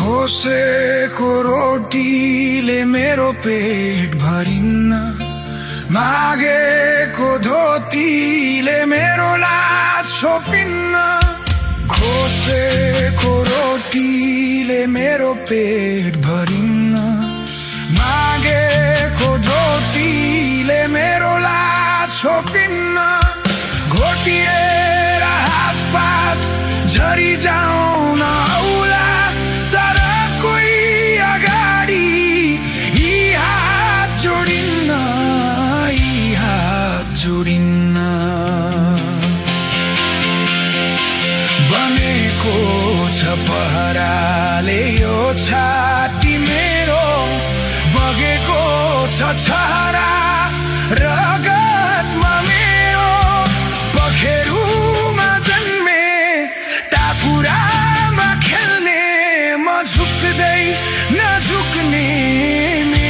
खोसेको रोटीले मेरो पेट भरिन्न, मागेको धोतीले मेरो लाज छोपिन्न। खोसेको रोटीले मेरो पेट भरिन्न, मागेको धोतीले मेरो लाज छोपिन्न। घोटिएर हातपात झरी जाउन औला, तर कोही अगाडि यी हात जोडिन्न, यी हात जोडिन्न। बनेको छ पहराले यो छाती मेरो, बगेको छ छहरा